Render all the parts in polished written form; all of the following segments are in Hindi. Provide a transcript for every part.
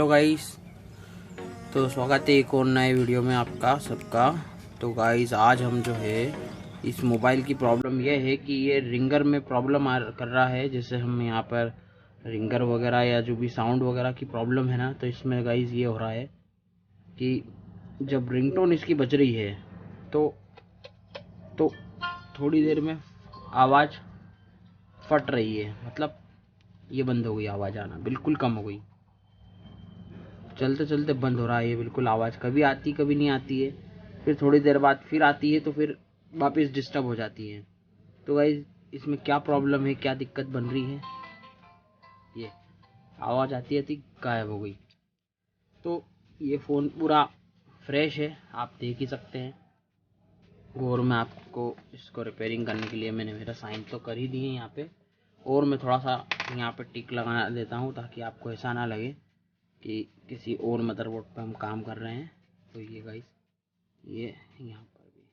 हेलो गाइस, तो स्वागत है एक और नए वीडियो में आपका सबका। तो गाइस आज हम जो है इस मोबाइल की प्रॉब्लम यह है कि ये रिंगर में प्रॉब्लम कर रहा है। जैसे हम यहाँ पर रिंगर वगैरह या जो भी साउंड वगैरह की प्रॉब्लम है ना, तो इसमें गाइस ये हो रहा है कि जब रिंगटोन इसकी बज रही है तो थोड़ी देर में आवाज़ फट रही है, मतलब ये बंद हो गई, आवाज़ आना बिल्कुल कम हो गई, चलते चलते बंद हो रहा है ये बिल्कुल। आवाज़ कभी आती कभी नहीं आती है, फिर थोड़ी देर बाद फिर आती है तो फिर वापस डिस्टर्ब हो जाती है। तो गाइस इसमें क्या प्रॉब्लम है, क्या दिक्कत बन रही है, ये आवाज़ आती आती गायब हो गई। तो ये फ़ोन पूरा फ्रेश है, आप देख ही सकते हैं। और मैं आपको इसको रिपेयरिंग करने के लिए मैंने मेरा साइन तो कर ही दिए यहाँ पे, और मैं थोड़ा सा यहाँ पे टिक लगा देता हूँ ताकि आपको ऐसा ना लगे कि किसी और मदरबोर्ड पे हम काम कर रहे हैं। तो ये गाइस ये यहाँ पर भी।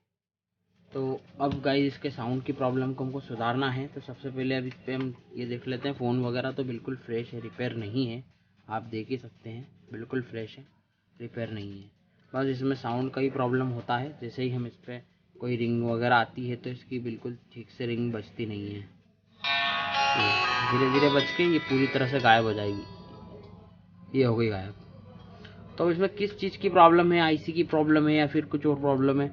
तो अब गाइस इसके साउंड की प्रॉब्लम को हमको सुधारना है। तो सबसे पहले अब इस पर हम ये देख लेते हैं। फ़ोन वगैरह तो बिल्कुल फ्रेश है, रिपेयर नहीं है, आप देख ही सकते हैं बिल्कुल फ्रेश है, रिपेयर नहीं है। बस इसमें साउंड का ही प्रॉब्लम होता है। जैसे ही हम इस पर कोई रिंग वगैरह आती है तो इसकी बिल्कुल ठीक से रिंग बजती नहीं है, धीरे धीरे बज के ये पूरी तरह से गायब हो जाएगी। ये हो गई गायब। तो इसमें किस चीज़ की प्रॉब्लम है, आईसी की प्रॉब्लम है या फिर कुछ और प्रॉब्लम है।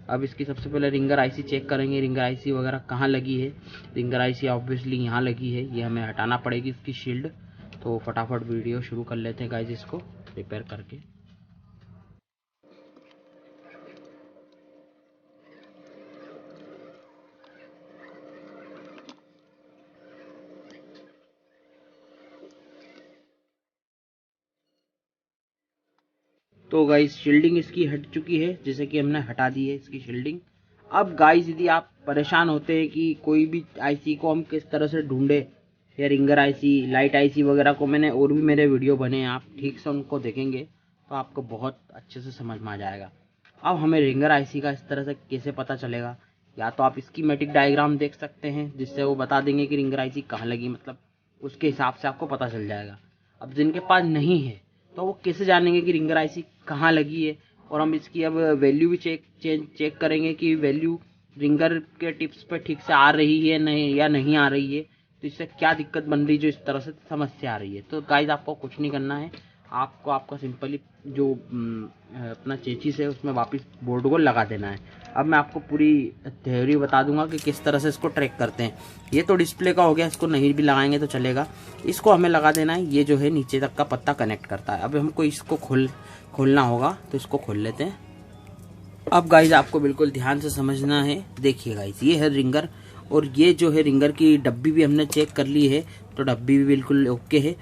अब इसकी सबसे पहले रिंगर आईसी चेक करेंगे, रिंगर आईसी वगैरह कहाँ लगी है। रिंगर आईसी ऑब्वियसली यहाँ लगी है, ये हमें हटाना पड़ेगी इसकी शील्ड। तो फटाफट वीडियो शुरू कर लेते हैं गाइस इसको रिपेयर करके। तो गाइस शील्डिंग इसकी हट चुकी है, जैसे कि हमने हटा दी है इसकी शील्डिंग। अब गाइस यदि आप परेशान होते हैं कि कोई भी आईसी को हम किस तरह से ढूंढे, या रिंगर आईसी, लाइट आईसी वगैरह को मैंने और भी मेरे वीडियो बने हैं, आप ठीक से उनको देखेंगे तो आपको बहुत अच्छे से समझ में आ जाएगा। अब हमें रिंगर आईसी का इस तरह से कैसे पता चलेगा, या तो आप स्कीमेटिक डायग्राम देख सकते हैं जिससे वो बता देंगे कि रिंगर आईसी कहाँ लगी, मतलब उसके हिसाब से आपको पता चल जाएगा। अब जिनके पास नहीं है तो वो कैसे जानेंगे कि रिंगर आईसी कहाँ लगी है। और हम इसकी अब वैल्यू भी चेक करेंगे कि वैल्यू रिंगर के टिप्स पे ठीक से आ रही है नहीं या नहीं आ रही है, तो इससे क्या दिक्कत बन रही है जो इस तरह से समस्या आ रही है। तो गाइस आपको कुछ नहीं करना है, आपको आपका सिंपली जो अपना चेचिस है उसमें वापस बोर्ड को लगा देना है। अब मैं आपको पूरी थ्योरी बता दूंगा कि किस तरह से इसको ट्रैक करते हैं। ये तो डिस्प्ले का हो गया, इसको नहीं भी लगाएंगे तो चलेगा। इसको हमें लगा देना है, ये जो है नीचे तक का पत्ता कनेक्ट करता है। अब हमको इसको खोलना होगा, तो इसको खोल लेते हैं। अब गाइज आपको बिल्कुल ध्यान से समझना है। देखिए गाइज ये है रिंगर, और ये जो है रिंगर की डब्बी भी हमने चेक कर ली है, तो डब्बी भी बिल्कुल ओके है।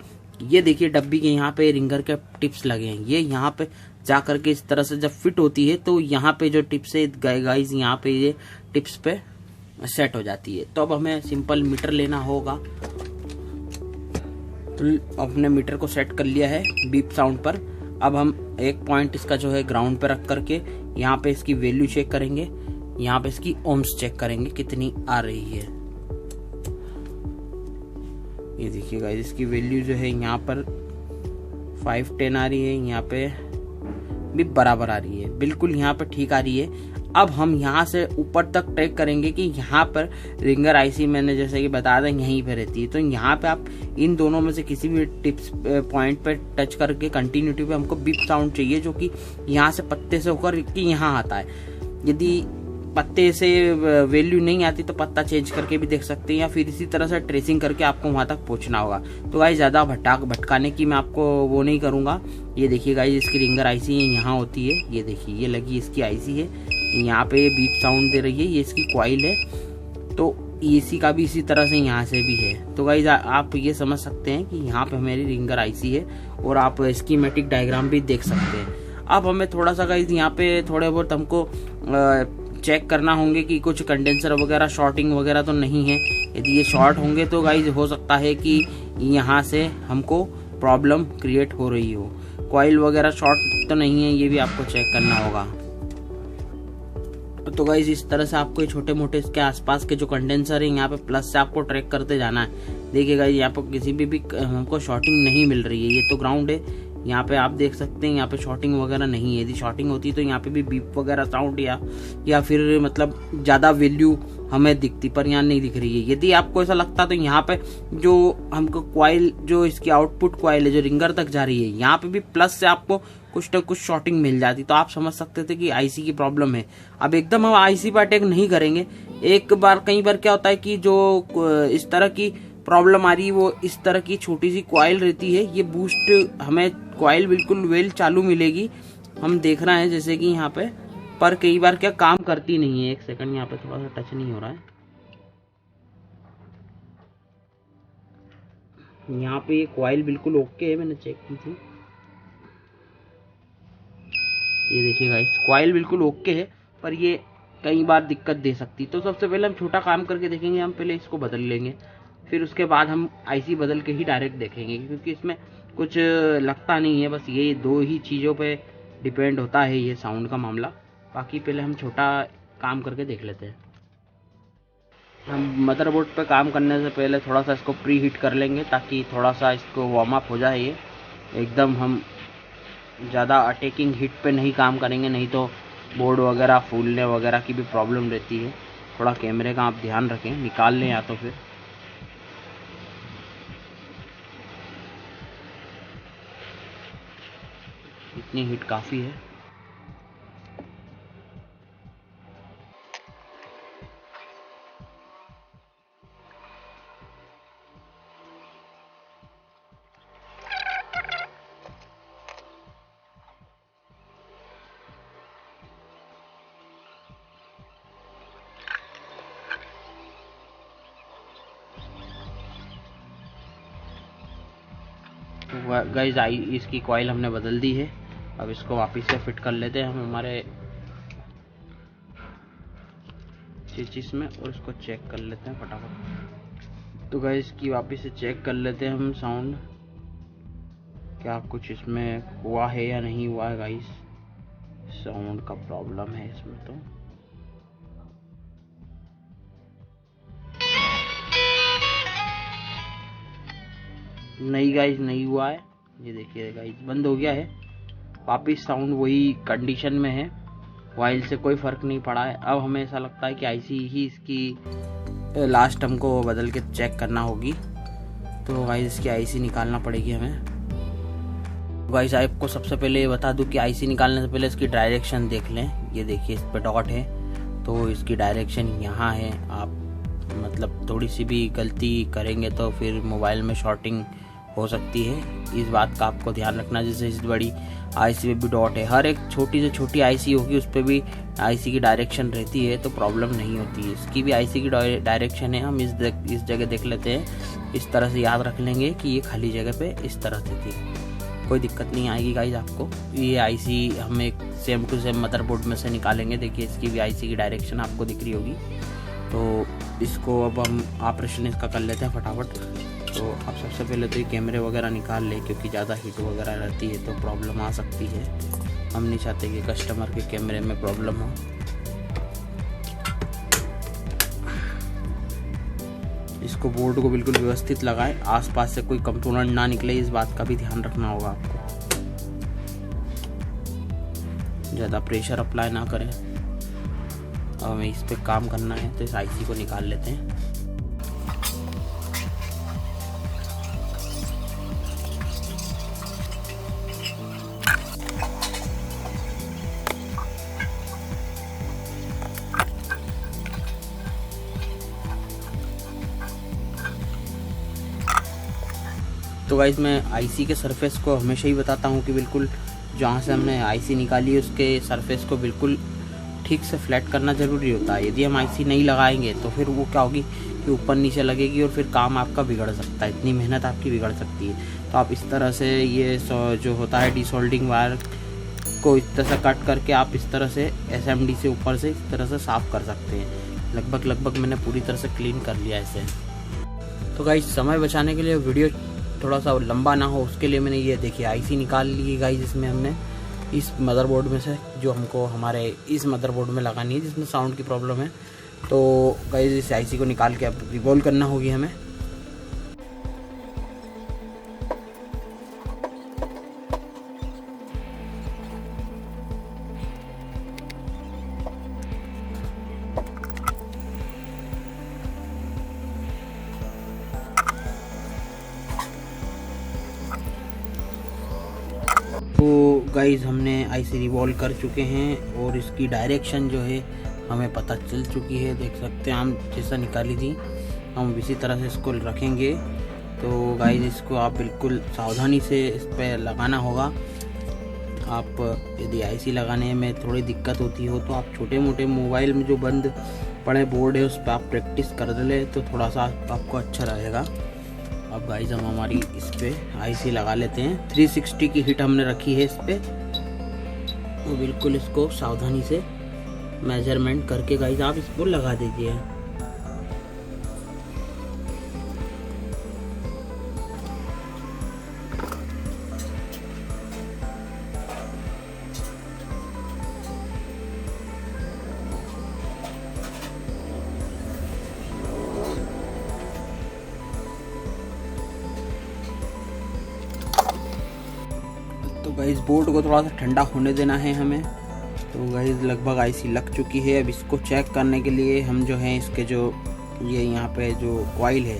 ये देखिए डब्बी के यहाँ पे रिंगर के टिप्स लगे हैं, ये यहाँ पे जा करके इस तरह से जब फिट होती है तो यहाँ पे जो टिप्स है गाइज यहाँ पे ये टिप्स पे सेट हो जाती है। तो अब हमें सिंपल मीटर लेना होगा। तो अपने मीटर को सेट कर लिया है बीप साउंड पर। अब हम एक पॉइंट इसका जो है ग्राउंड पे रख करके यहाँ पे इसकी वैल्यू चेक करेंगे, यहाँ पे इसकी ओम्स चेक करेंगे कितनी आ रही है। ये देखिए गाइस इसकी वैल्यू जो है यहाँ पर 510 आ रही है, यहाँ पे भी बराबर आ रही है, बिल्कुल यहाँ पे ठीक आ रही है। अब हम यहाँ से ऊपर तक ट्रैक करेंगे कि यहाँ पर रिंगर आईसी मैंने जैसे कि बताया था यहीं पे रहती है। तो यहाँ पे आप इन दोनों में से किसी भी टिप्स पॉइंट पे टच करके कंटिन्यूटी पे हमको बीप साउंड चाहिए, जो कि यहाँ से पत्ते से होकर कि यहाँ आता है। यदि पत्ते से वैल्यू नहीं आती तो पत्ता चेंज करके भी देख सकते हैं, या फिर इसी तरह से ट्रेसिंग करके आपको वहां तक पहुंचना होगा। तो गाइस ज्यादा भटकाने की मैं आपको वो नहीं करूंगा। ये देखिए गाइस इसकी रिंगर आईसी यहाँ होती है, ये देखिए ये लगी इसकी आईसी है, यहाँ पे ये बीप साउंड दे रही है, ये इसकी कॉइल है। तो एसी का भी इसी तरह से यहाँ से भी है। तो गाइस आप ये समझ सकते हैं कि यहाँ पे हमारी रिंगर आईसी है, और आप स्कीमेटिक डायग्राम भी देख सकते हैं। अब हमें थोड़ा सा गाइस यहाँ पे थोड़े बहुत हमको चेक करना होंगे कि कुछ कंडेंसर वगैरह शॉर्टिंग वगैरह तो नहीं है। यदि ये शॉर्ट होंगे तो गाइस हो सकता है कि यहाँ से हमको प्रॉब्लम क्रिएट हो रही हो। कॉइल वगैरह शॉर्ट तो नहीं है, ये भी आपको चेक करना होगा। तो गाइस इस तरह से आपको छोटे मोटे इसके आसपास के जो कंडेंसर है यहाँ पे प्लस से आपको ट्रैक करते जाना है। देखिए गाइस यहाँ पर किसी भी हमको शॉर्टिंग नहीं मिल रही है, ये तो ग्राउंड है, यहाँ पे आप देख सकते हैं यहाँ पे शॉर्टिंग वगैरह नहीं है। यदि शॉर्टिंग होती तो यहाँ पे भी बीप वगैरह साउंड या फिर मतलब ज़्यादा वैल्यू हमें दिखती, पर यहाँ नहीं दिख रही है। यदि आपको ऐसा लगता तो यहाँ पे जो हमको कॉइल, जो इसकी आउटपुट कॉइल है जो रिंगर तक जा रही है, यहाँ पे भी प्लस से आपको कुछ ना कुछ शॉर्टिंग मिल जाती, तो आप समझ सकते थे कि आईसी की प्रॉब्लम है। अब एकदम हम आईसी पर अटैक नहीं करेंगे। कई बार क्या होता है कि जो इस तरह की प्रॉब्लम आ रही है वो इस तरह की छोटी सी कॉइल रहती है। ये बूस्ट हमें कॉइल बिल्कुल वेल चालू मिलेगी, हम देख रहे हैं जैसे कि यहाँ पे, पर कई बार क्या काम करती नहीं है। एक सेकंड, यहाँ पे थोड़ा सा टच नहीं हो रहा है। यहाँ पे ये कॉइल बिल्कुल ओके है, मैंने चेक की थी। ये देखिए गाइस, कॉइल बिल्कुल ओके है, पर ये कई बार दिक्कत दे सकती। तो सबसे पहले हम छोटा काम करके देखेंगे। हम पहले इसको बदल लेंगे, फिर उसके बाद हम आईसी बदल के ही डायरेक्ट देखेंगे, क्योंकि इसमें कुछ लगता नहीं है। बस ये दो ही चीज़ों पे डिपेंड होता है ये साउंड का मामला। बाकी पहले हम छोटा काम करके देख लेते हैं। हम मदरबोर्ड पे काम करने से पहले थोड़ा सा इसको प्री हीट कर लेंगे, ताकि थोड़ा सा इसको वार्म अप हो जाए। ये एकदम हम ज़्यादा अटैकिंग हीट पे नहीं काम करेंगे, नहीं तो बोर्ड वगैरह फूलने वगैरह की भी प्रॉब्लम रहती है। थोड़ा कैमरे का आप ध्यान रखें, निकाल लें या तो फिर। इतनी हीट काफ़ी है। तो गाइस इसकी कॉइल हमने बदल दी है। अब इसको वापस से फिट कर लेते हैं हम हमारे चीज़ में, और इसको चेक कर लेते हैं फटाफट। तो गाइस इसकी वापस से चेक कर लेते हैं हम साउंड, क्या कुछ इसमें हुआ है या नहीं हुआ है। गाइस साउंड का प्रॉब्लम है इसमें तो। नहीं गाइस, नहीं हुआ है। ये देखिए गाइस, बंद हो गया है। वापिस साउंड वही कंडीशन में है, वाइल से कोई फर्क नहीं पड़ा है। अब हमें ऐसा लगता है कि आईसी ही इसकी लास्ट हमको बदल के चेक करना होगी। तो गाइस इसकी आईसी निकालना पड़ेगी हमें। गाइस आपको सबसे पहले ये बता दूं कि आईसी निकालने से पहले इसकी डायरेक्शन देख लें। ये देखिए इस पे डॉट है, तो इसकी डायरेक्शन यहाँ है। आप मतलब थोड़ी सी भी गलती करेंगे तो फिर मोबाइल में शॉर्टिंग हो सकती है। इस बात का आपको ध्यान रखना। जैसे इस बड़ी आईसी पे भी डॉट है, हर एक छोटी से छोटी आईसी होगी उस पर भी आईसी की डायरेक्शन रहती है, तो प्रॉब्लम नहीं होती है। इसकी भी आईसी की डायरेक्शन है। हम इस जगह देख लेते हैं। इस तरह से याद रख लेंगे कि ये खाली जगह पे इस तरह से थी, कोई दिक्कत नहीं आएगी गाइज आपको। ये आईसी हम एक सेम टू सेम मदरबोर्ड में से निकालेंगे। देखिए इसकी भी आईसी की डायरेक्शन आपको दिख रही होगी। तो इसको अब हम ऑपरेशन इसका कर लेते हैं फटाफट। तो आप सबसे पहले तो ये कैमरे वगैरह निकाल लें, क्योंकि ज़्यादा हीट वगैरह रहती है तो प्रॉब्लम आ सकती है। हम नहीं चाहते कि कस्टमर के कैमरे में प्रॉब्लम हो। इसको बोर्ड को बिल्कुल व्यवस्थित लगाएं, आसपास से कोई कंपोनेंट ना निकले, इस बात का भी ध्यान रखना होगा आपको। ज़्यादा प्रेशर अप्लाई ना करें। अब हमें इस पे काम करना है, तो इस आईसी को निकाल लेते हैं। तो गाइस मैं आईसी के सरफेस को हमेशा ही बताता हूँ कि बिल्कुल जहाँ से हमने आईसी निकाली है उसके सरफेस को बिल्कुल ठीक से फ्लैट करना ज़रूरी होता है। यदि हम आईसी नहीं लगाएंगे तो फिर वो क्या होगी कि ऊपर नीचे लगेगी और फिर काम आपका बिगड़ सकता है, इतनी मेहनत आपकी बिगड़ सकती है। तो आप इस तरह से ये जो होता है डिसोल्डिंग वायर को इस तरह से कट करके आप इस तरह से एसएमडी से ऊपर से इस तरह से साफ़ कर सकते हैं। लगभग मैंने पूरी तरह से क्लीन कर लिया इसे। तो गाइस समय बचाने के लिए वीडियो थोड़ा सा लंबा ना हो उसके लिए मैंने ये देखिए आईसी निकाल ली है गाइस। इसमें हमने इस मदरबोर्ड में से जो हमको हमारे इस मदरबोर्ड में लगानी है जिसमें साउंड की प्रॉब्लम है। तो गाइस इस आईसी को निकाल के अब रिवॉल्व करना होगी हमें। गाइज हमने आईसी रिवॉल्व कर चुके हैं और इसकी डायरेक्शन जो है हमें पता चल चुकी है। देख सकते हैं हम जैसा निकाली थी हम इसी तरह से इसको रखेंगे। तो गाइज इसको आप बिल्कुल सावधानी से इस पर लगाना होगा। आप यदि आईसी लगाने में थोड़ी दिक्कत होती हो तो आप छोटे मोटे मोबाइल में जो बंद पड़े बोर्ड है उस पर आप प्रैक्टिस कर ले तो थोड़ा सा आपको अच्छा रहेगा। अब गाइज हम हमारी इस पे आईसी लगा लेते हैं। 360 की हिट हमने रखी है इस पे, तो बिल्कुल इसको सावधानी से मेजरमेंट करके गाइज आप इसको लगा दीजिए। तो गाइस बोर्ड को थोड़ा सा ठंडा होने देना है हमें। तो गाइस लगभग आईसी लग चुकी है। अब इसको चेक करने के लिए हम जो है इसके जो ये यहाँ पे जो कॉइल है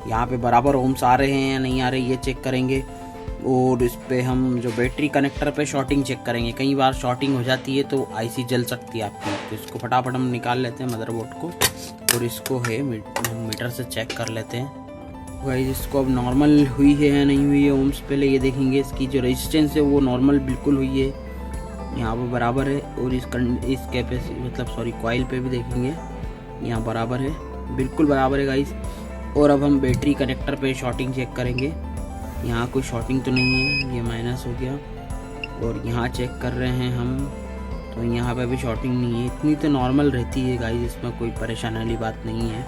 यहाँ पे बराबर ओम्स आ रहे हैं या नहीं आ रहे ये चेक करेंगे। और इस पे हम जो बैटरी कनेक्टर पे शॉर्टिंग चेक करेंगे। कई बार शॉर्टिंग हो जाती है तो आईसी जल सकती है आपकी। तो इसको फटाफट हम निकाल लेते हैं मदरबोर्ड को और इसको है मीटर से चेक कर लेते हैं। गाइस इसको अब नॉर्मल हुई है या नहीं हुई है ओम्स पहले ये देखेंगे। इसकी जो रेजिस्टेंस है वो नॉर्मल बिल्कुल हुई है, यहाँ पर बराबर है। और इस कैपेसिटी मतलब सॉरी कॉइल पे भी देखेंगे यहाँ बराबर है, बिल्कुल बराबर है गाइस। और अब हम बैटरी कनेक्टर पे शॉर्टिंग चेक करेंगे। यहाँ कोई शॉर्टिंग तो नहीं है, ये माइनस हो गया। और यहाँ चेक कर रहे हैं हम तो यहाँ पे भी शॉर्टिंग नहीं है। इतनी तो नॉर्मल रहती है गाइस, इसमें कोई परेशानी वाली बात नहीं है,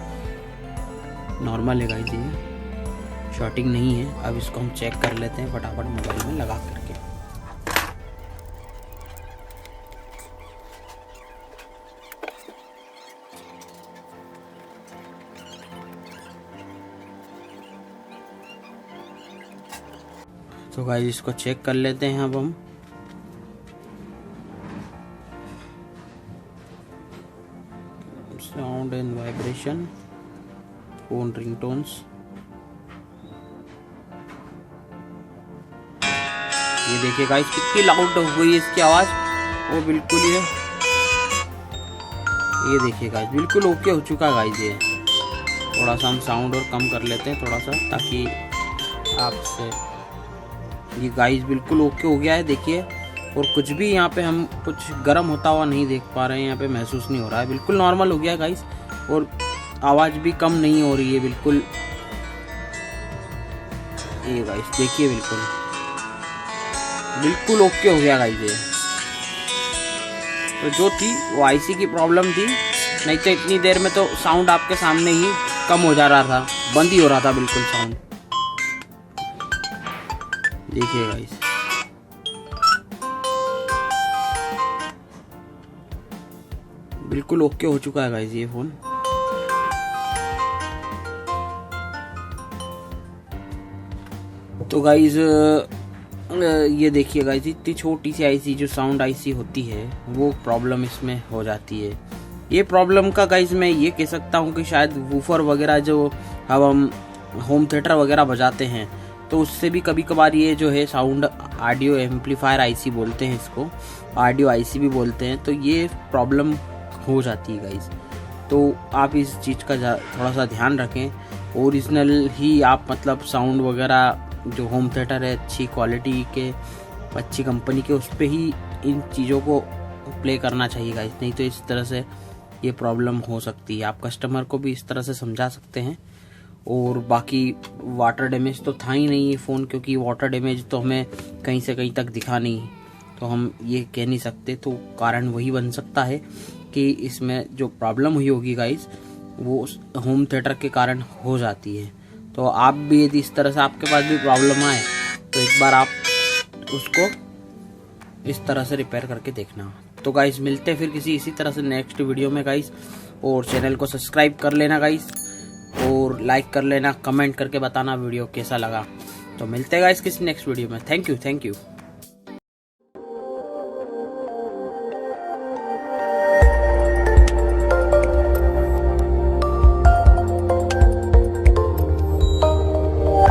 नॉर्मल है गाइस, ये शॉर्टिंग नहीं है। अब इसको हम चेक कर लेते हैं फटाफट मोबाइल में लगा करके। तो गाइस इसको चेक कर लेते हैं अब हम। Sound and vibration, phone ringtones, ये देखिए गाइस कितनी लाउड हो गई है इसकी आवाज़। वो बिल्कुल ये देखिए गाइस बिल्कुल ओके हो चुका गाइस। ये थोड़ा सा हम साउंड और कम कर लेते हैं थोड़ा सा ताकि आपसे ये गाइस बिल्कुल ओके हो गया है देखिए। और कुछ भी यहाँ पे हम कुछ गर्म होता हुआ नहीं देख पा रहे हैं, यहाँ पे महसूस नहीं हो रहा है, बिल्कुल नॉर्मल हो गया है गाइस। और आवाज़ भी कम नहीं हो रही है बिल्कुल। ये गाइस देखिए बिल्कुल ओके हो गया गाइस। ये तो जो थी वो आईसी की प्रॉब्लम थी, नहीं तो इतनी देर में तो साउंड आपके सामने ही कम हो जा रहा था, बंद ही हो रहा था बिल्कुल साउंड। देखिए गाइस बिल्कुल ओके हो चुका है गाइस ये फोन। तो गाइस ये देखिए गाइस इतनी छोटी सी आईसी जो साउंड आईसी होती है वो प्रॉब्लम इसमें हो जाती है। ये प्रॉब्लम का गाइस मैं ये कह सकता हूँ कि शायद वूफर वगैरह जो अब हम होम थिएटर वगैरह बजाते हैं तो उससे भी कभी कभार ये जो है साउंड ऑडियो एम्पलीफायर आईसी बोलते हैं इसको, ऑडियो आईसी भी बोलते हैं, तो ये प्रॉब्लम हो जाती है गाइस। तो आप इस चीज़ का थोड़ा सा ध्यान रखें। ओरिजिनल ही आप मतलब साउंड वगैरह जो होम थिएटर है अच्छी क्वालिटी के अच्छी कंपनी के उस पर ही इन चीज़ों को प्ले करना चाहिए गाइस, नहीं तो इस तरह से ये प्रॉब्लम हो सकती है। आप कस्टमर को भी इस तरह से समझा सकते हैं। और बाकी वाटर डैमेज तो था ही नहीं ये फ़ोन, क्योंकि वाटर डैमेज तो हमें कहीं से कहीं तक दिखा नहीं, तो हम ये कह नहीं सकते। तो कारण वही बन सकता है कि इसमें जो प्रॉब्लम हुई होगी गाइस वो होम थिएटर के कारण हो जाती है। तो आप भी यदि इस तरह से आपके पास भी प्रॉब्लम आए तो एक बार आप उसको इस तरह से रिपेयर करके देखना। तो गाइस मिलते हैं फिर किसी इसी तरह से नेक्स्ट वीडियो में गाइस। और चैनल को सब्सक्राइब कर लेना गाइस और लाइक कर लेना, कमेंट करके बताना वीडियो कैसा लगा। तो मिलते हैं गाइस किसी नेक्स्ट वीडियो में। Thank you.